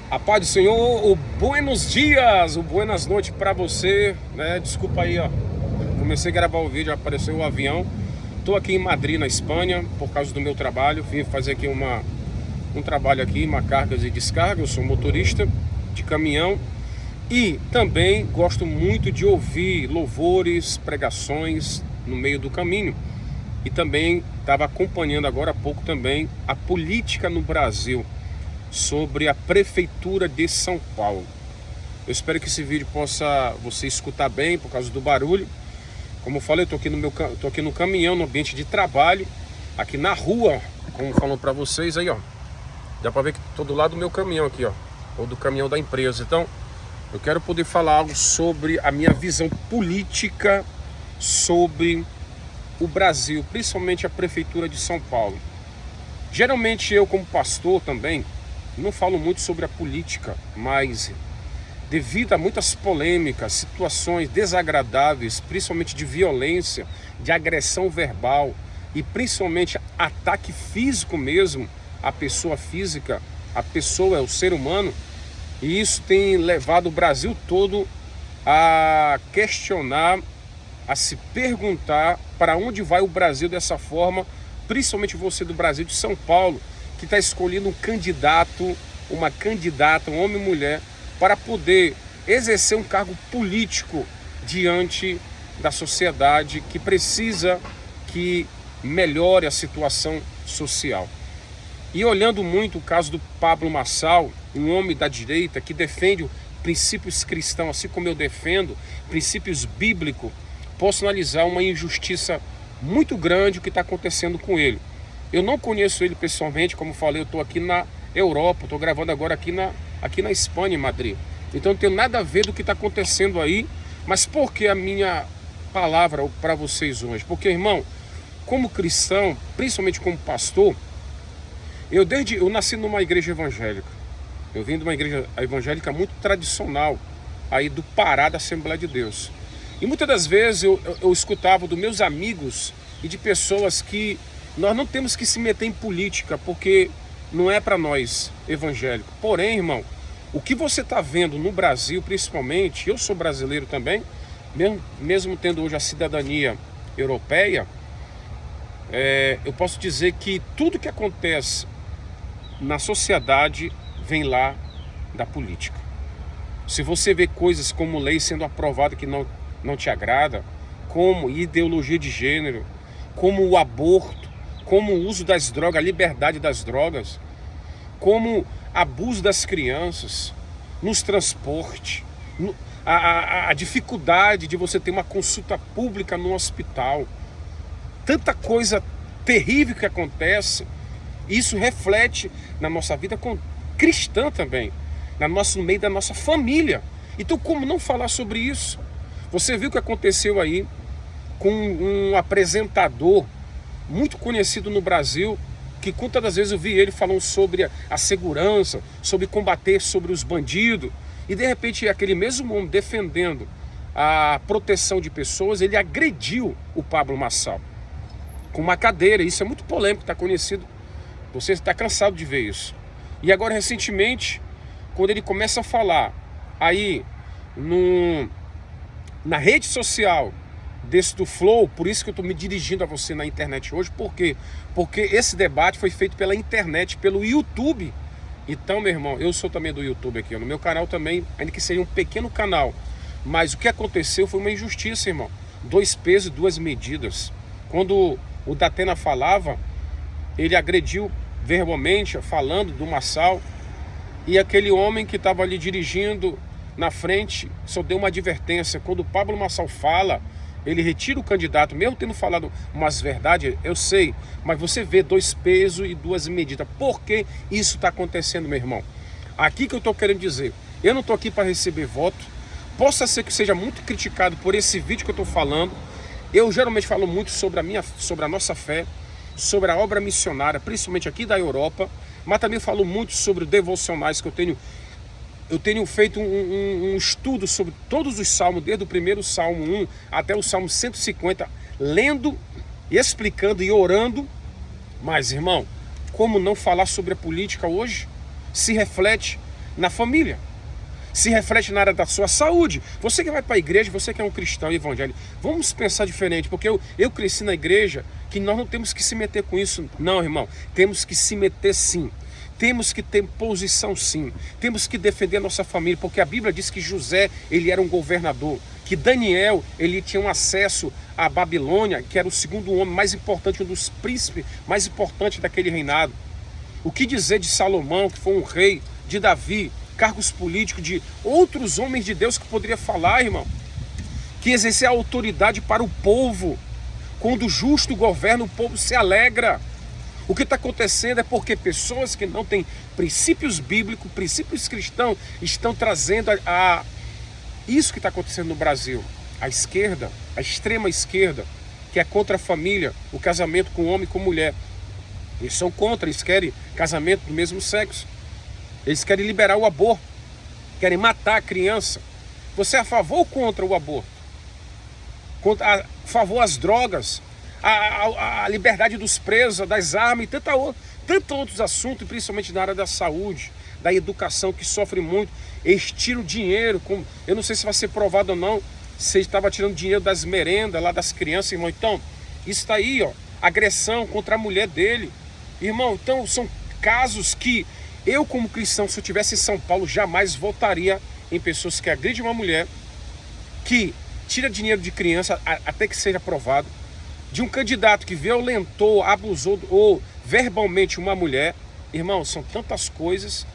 A paz do Senhor, o buenos dias, o buenas noites para você, né? Desculpa aí, ó. Comecei a gravar o vídeo, apareceu o avião. Tô aqui em Madrid, na Espanha, por causa do meu trabalho. Vim fazer aqui um trabalho aqui, uma cargas e descarga. Eu sou motorista de caminhão e também gosto muito de ouvir louvores, pregações no meio do caminho. E também estava acompanhando agora há pouco também a política no Brasil, sobre a Prefeitura de São Paulo. Eu espero que esse vídeo possa você escutar bem por causa do barulho. Como eu falei, tô aqui no caminhão, no ambiente de trabalho, aqui na rua, como falando para vocês aí, ó. Dá para ver que tô do lado do meu caminhão aqui, ó, ou do caminhão da empresa. Então, eu quero poder falar algo sobre a minha visão política sobre o Brasil, principalmente a Prefeitura de São Paulo. Geralmente eu, como pastor também, não falo muito sobre a política, mas devido a muitas polêmicas, situações desagradáveis, principalmente de violência, de agressão verbal e principalmente ataque físico mesmo à pessoa física, a pessoa, o ser humano, e isso tem levado o Brasil todo a questionar, a se perguntar para onde vai o Brasil dessa forma, principalmente você do Brasil de São Paulo, que está escolhendo um candidato, uma candidata, um homem e mulher, para poder exercer um cargo político diante da sociedade que precisa que melhore a situação social. E olhando muito o caso do Pablo Marçal, um homem da direita que defende princípios cristãos, assim como eu defendo princípios bíblicos, posso analisar uma injustiça muito grande o que está acontecendo com ele. Eu não conheço ele pessoalmente, como falei, eu estou aqui na Europa, estou gravando agora aqui na Espanha, em Madrid. Então não tem nada a ver do que está acontecendo aí, mas por que a minha palavra para vocês hoje? Porque, irmão, como cristão, principalmente como pastor, eu nasci numa igreja evangélica. Eu vim de uma igreja evangélica muito tradicional, aí do Pará, da Assembleia de Deus. E muitas das vezes eu escutava dos meus amigos e de pessoas que nós não temos que se meter em política, porque não é para nós evangélicos. Porém, irmão, o que você está vendo no Brasil, principalmente, eu sou brasileiro também, mesmo tendo hoje a cidadania europeia, eu posso dizer que tudo que acontece na sociedade vem lá da política. Se você vê coisas como lei sendo aprovada que não te agrada, como ideologia de gênero, como o aborto, como o uso das drogas, a liberdade das drogas, como abuso das crianças, nos transportes, a dificuldade de você ter uma consulta pública no hospital, tanta coisa terrível que acontece, isso reflete na nossa vida cristã também, no meio da nossa família. Então, como não falar sobre isso? Você viu o que aconteceu aí com um apresentador muito conhecido no Brasil, que quantas vezes eu vi ele falando sobre a segurança, sobre combater sobre os bandidos, e de repente aquele mesmo homem defendendo a proteção de pessoas, ele agrediu o Pablo Marçal com uma cadeira. Isso é muito polêmico, está conhecido, você está cansado de ver isso. E agora recentemente, quando ele começa a falar aí na rede social desse do Flow, por isso que eu estou me dirigindo a você na internet hoje. Por quê? Porque esse debate foi feito pela internet, pelo YouTube. Então, meu irmão, eu sou também do YouTube aqui, no meu canal também, ainda que seja um pequeno canal. Mas o que aconteceu foi uma injustiça, irmão. 2 pesos e 2 medidas. Quando o Datena falava, ele agrediu verbalmente, falando do Marçal, e aquele homem que estava ali dirigindo na frente só deu uma advertência. Quando o Pablo Marçal fala, ele retira o candidato, mesmo tendo falado umas verdades, eu sei, mas você vê 2 pesos e 2 medidas. Por que isso está acontecendo, meu irmão? Aqui que eu estou querendo dizer, eu não estou aqui para receber voto, possa ser que seja muito criticado por esse vídeo que eu estou falando. Eu geralmente falo muito sobre a nossa fé, sobre a obra missionária, principalmente aqui da Europa, mas também falo muito sobre devocionais que eu tenho feito um estudo sobre todos os salmos, desde o primeiro Salmo 1 até o Salmo 150, lendo, explicando e orando. Mas, irmão, como não falar sobre a política hoje? Se reflete na família. Se reflete na área da sua saúde. Você que vai para a igreja, você que é um cristão evangélico, vamos pensar diferente, porque eu cresci na igreja que nós não temos que se meter com isso. Não, irmão, temos que se meter sim. Temos que ter posição sim. Temos que defender a nossa família, porque a Bíblia diz que José, ele era um governador, que Daniel, ele tinha um acesso à Babilônia, que era o segundo homem mais importante, um dos príncipes mais importantes daquele reinado. O que dizer de Salomão, que foi um rei, de Davi, cargos políticos, de outros homens de Deus que poderia falar, irmão, que exercer a autoridade para o povo. Quando o justo governa, o povo se alegra. O que está acontecendo é porque pessoas que não têm princípios bíblicos, princípios cristãos, estão trazendo isso que está acontecendo no Brasil. A esquerda, a extrema esquerda, que é contra a família, o casamento com homem e com mulher. Eles são contra, eles querem casamento do mesmo sexo. Eles querem liberar o aborto, querem matar a criança. Você é a favor ou contra o aborto? A favor às drogas, a liberdade dos presos, das armas e tantos outros assuntos, principalmente na área da saúde, da educação, que sofre muito. Eles tiram dinheiro, eu não sei se vai ser provado ou não, se ele estava tirando dinheiro das merendas, lá das crianças, irmão. Então, isso está aí, ó, agressão contra a mulher dele. Irmão, então são casos que eu, como cristão, se eu estivesse em São Paulo, jamais votaria em pessoas que agridem uma mulher, que tira dinheiro de criança até que seja aprovado, de um candidato que violentou, abusou ou verbalmente uma mulher. Irmão, são tantas coisas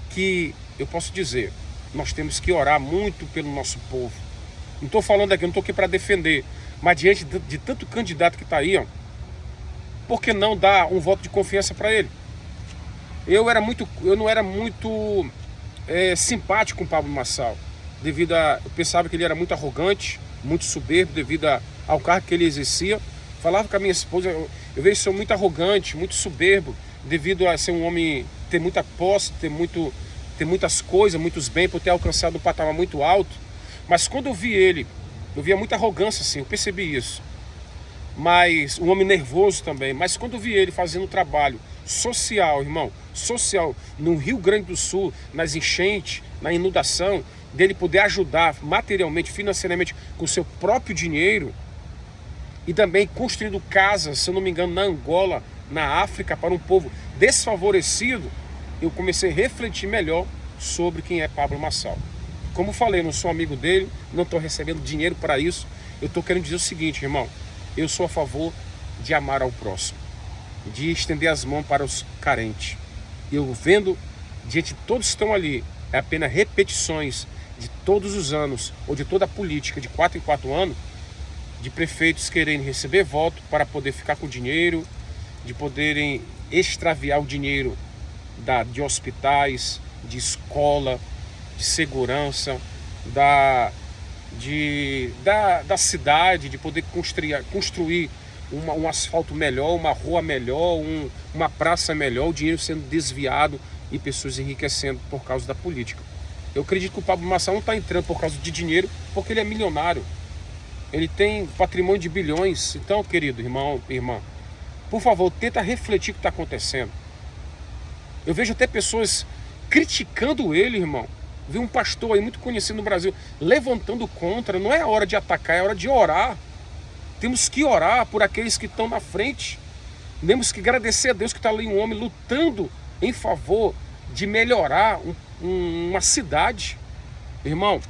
que eu posso dizer, nós temos que orar muito pelo nosso povo. Não estou falando aqui, não estou aqui para defender, mas diante de tanto candidato que está aí, ó, por que não dar um voto de confiança para ele? Eu não era muito simpático com o Pablo Marçal, eu pensava que ele era muito arrogante, muito soberbo, devido ao cargo que ele exercia. Falava com a minha esposa, eu vejo que sou muito arrogante, muito soberbo, devido a ser um homem, ter muita posse, ter muitas coisas, muitos bens, por ter alcançado um patamar muito alto. Mas quando eu vi ele, eu via muita arrogância, assim, eu percebi isso. Mas um homem nervoso também. Mas quando eu vi ele fazendo um trabalho social, irmão, social, no Rio Grande do Sul, nas enchentes, na inundação, dele poder ajudar materialmente, financeiramente, com o seu próprio dinheiro, e também construindo casas, se eu não me engano, na Angola, na África, para um povo desfavorecido, eu comecei a refletir melhor sobre quem é Pablo Marçal. Como falei, eu não sou amigo dele, não estou recebendo dinheiro para isso. Eu estou querendo dizer o seguinte, irmão, eu sou a favor de amar ao próximo, de estender as mãos para os carentes. Eu vendo, diante de todos que estão ali, é apenas repetições de todos os anos, ou de toda a política de 4 em 4 anos, de prefeitos querendo receber voto para poder ficar com dinheiro, de poderem extraviar o dinheiro de hospitais, de escola, de segurança, da cidade, de poder construir um asfalto melhor, uma rua melhor, uma praça melhor, o dinheiro sendo desviado e pessoas enriquecendo por causa da política. Eu acredito que o Pablo Marçal não está entrando por causa de dinheiro, porque ele é milionário. Ele tem patrimônio de bilhões. Então, querido irmão, irmã, por favor, tenta refletir o que está acontecendo. Eu vejo até pessoas criticando ele, irmão. Vi um pastor aí muito conhecido no Brasil levantando contra. Não é a hora de atacar, é a hora de orar. Temos que orar por aqueles que estão na frente. Temos que agradecer a Deus que está ali um homem lutando em favor de melhorar uma cidade. Irmão,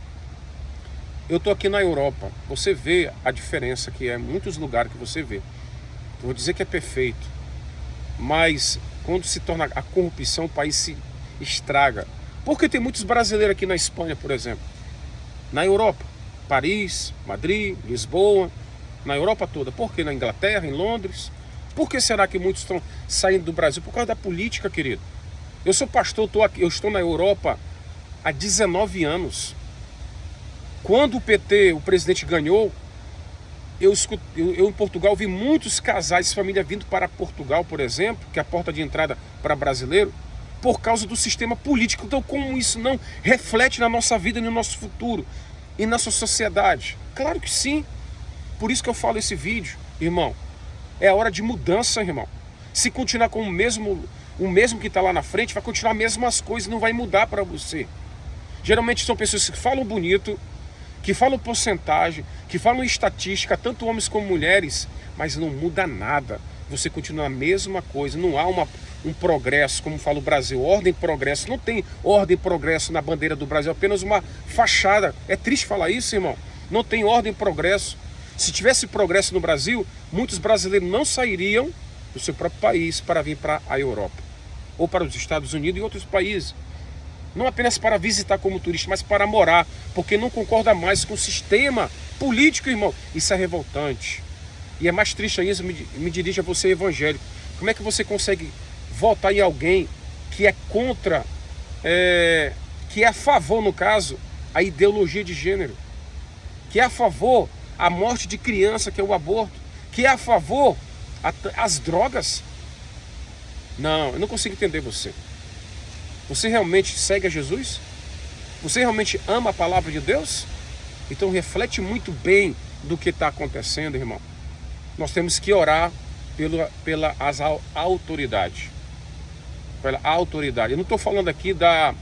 eu estou aqui na Europa. Você vê a diferença que é em muitos lugares que você vê. Eu vou dizer que é perfeito, mas quando se torna a corrupção, o país se estraga. Porque tem muitos brasileiros aqui na Espanha, por exemplo. Na Europa, Paris, Madrid, Lisboa, na Europa toda. Por que na Inglaterra, em Londres? Por que será que muitos estão saindo do Brasil? Por causa da política, querido. Eu sou pastor, eu estou na Europa há 19 anos. Quando o PT, o presidente, ganhou, eu em Portugal vi muitos casais, família vindo para Portugal, por exemplo, que é a porta de entrada para brasileiro, por causa do sistema político. Então, como isso não reflete na nossa vida, no nosso futuro e na nossa sociedade? Claro que sim. Por isso que eu falo esse vídeo, irmão. É a hora de mudança, irmão. Se continuar com o mesmo o mesmo que está lá na frente vai continuar as mesmas coisas, não vai mudar para você. Geralmente são pessoas que falam bonito, que falam porcentagem, que falam estatística, tanto homens como mulheres, mas não muda nada. Você continua a mesma coisa, não há um progresso, como fala o Brasil, ordem e progresso. Não tem ordem e progresso na bandeira do Brasil, apenas uma fachada. É triste falar isso, irmão. Não tem ordem e progresso. Se tivesse progresso no Brasil, muitos brasileiros não sairiam do seu próprio país para vir para a Europa, ou para os Estados Unidos e outros países. Não apenas para visitar como turista, mas para morar, porque não concorda mais com o sistema político, irmão. Isso é revoltante. E é mais triste ainda, me dirige a você evangélico. Como é que você consegue votar em alguém que é contra, que é a favor, no caso, a ideologia de gênero, que é a favor a morte de criança, que é o aborto, que é a favor as drogas? Não, eu não consigo entender você. Você realmente segue a Jesus? Você realmente ama a palavra de Deus? Então reflete muito bem do que está acontecendo, irmão. Nós temos que orar pela autoridade. Pela autoridade. Eu não estou falando aqui da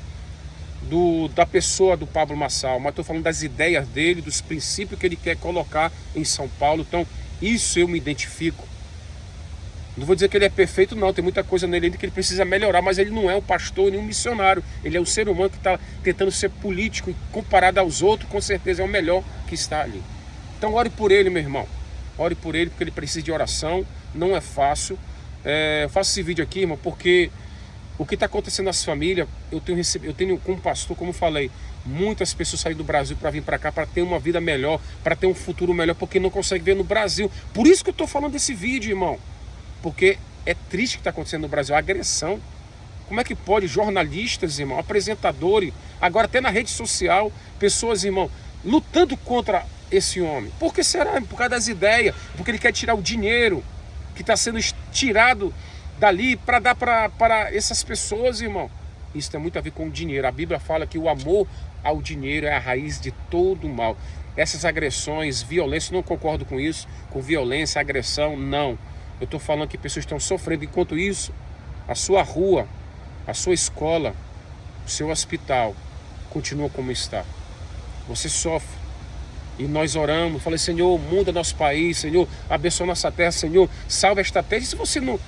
pessoa do Pablo Marçal, mas estou falando das ideias dele, dos princípios que ele quer colocar em São Paulo. Então, isso eu me identifico. Não vou dizer que ele é perfeito, não. Tem muita coisa nele ainda que ele precisa melhorar, mas ele não é um pastor nem um missionário. Ele é um ser humano que está tentando ser político e comparado aos outros, com certeza é o melhor que está ali. Então ore por ele, meu irmão. Ore por ele, porque ele precisa de oração. Não é fácil. Eu faço esse vídeo aqui, irmão, porque o que está acontecendo nas famílias, eu tenho como pastor, como eu falei, muitas pessoas saem do Brasil para vir para cá, para ter uma vida melhor, para ter um futuro melhor, porque não conseguem ver no Brasil. Por isso que eu estou falando desse vídeo, irmão. Porque é triste o que está acontecendo no Brasil, a agressão. Como é que pode jornalistas, irmão, apresentadores, agora até na rede social, pessoas, irmão, lutando contra esse homem? Por que será? Por causa das ideias, porque ele quer tirar o dinheiro que está sendo tirado dali para dar para essas pessoas, irmão. Isso tem muito a ver com o dinheiro. A Bíblia fala que o amor ao dinheiro é a raiz de todo o mal. Essas agressões, violência, não concordo com isso, com violência, agressão, não. Eu estou falando que pessoas estão sofrendo. Enquanto isso, a sua rua, a sua escola, o seu hospital continua como está. Você sofre. E nós oramos, falei, Senhor, muda nosso país, Senhor, abençoa nossa terra, Senhor, salva esta terra. E se você não...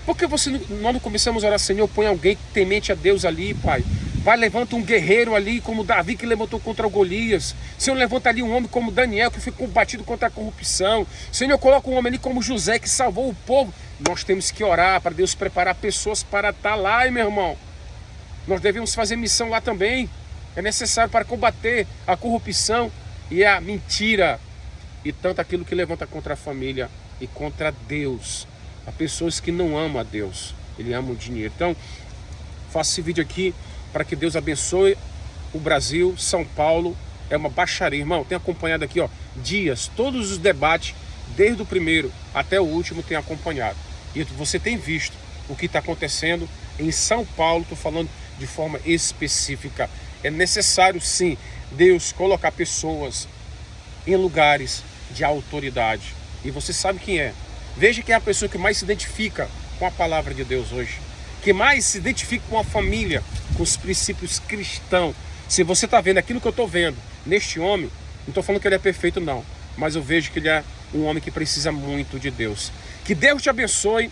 Por que nós não começamos a orar, Senhor, põe alguém temente a Deus ali, Pai. Vai, levanta um guerreiro ali, como Davi, que levantou contra o Golias. Senhor, levanta ali um homem como Daniel, que foi combatido contra a corrupção. Senhor, coloca um homem ali como José, que salvou o povo. Nós temos que orar para Deus preparar pessoas para estar lá, hein, meu irmão. Nós devemos fazer missão lá também. É necessário para combater a corrupção e a mentira. E tanto aquilo que levanta contra a família e contra Deus. Há pessoas que não amam a Deus. Ele ama o dinheiro. Então, faço esse vídeo aqui para que Deus abençoe o Brasil. São Paulo é uma baixaria, irmão. Tenho acompanhado aqui, dias, todos os debates, desde o primeiro até o último, tenho acompanhado. E você tem visto o que está acontecendo em São Paulo. Estou falando de forma específica. É necessário, sim, Deus colocar pessoas em lugares de autoridade. E você sabe quem é. Veja quem é a pessoa que mais se identifica com a palavra de Deus hoje, que mais se identifica com a família, com os princípios cristãos. Se você está vendo aquilo que eu estou vendo neste homem, não estou falando que ele é perfeito, não, mas eu vejo que ele é um homem que precisa muito de Deus. Que Deus te abençoe,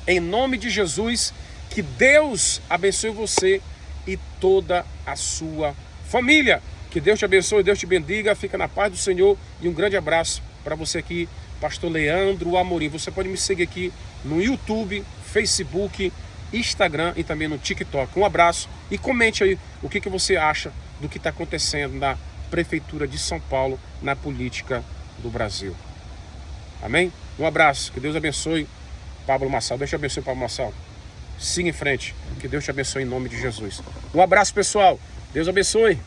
em nome de Jesus. Que Deus abençoe você e toda a sua família. Que Deus te abençoe, Deus te bendiga. Fica na paz do Senhor e um grande abraço para você aqui, Pastor Leandro Amorim. Você pode me seguir aqui no YouTube, Facebook, Instagram e também no TikTok. Um abraço e comente aí o que você acha do que está acontecendo na Prefeitura de São Paulo, na política do Brasil. Amém? Um abraço, que Deus abençoe Pablo Marçal. Deus te abençoe, Pablo Marçal. Siga em frente, que Deus te abençoe em nome de Jesus. Um abraço, pessoal. Deus abençoe.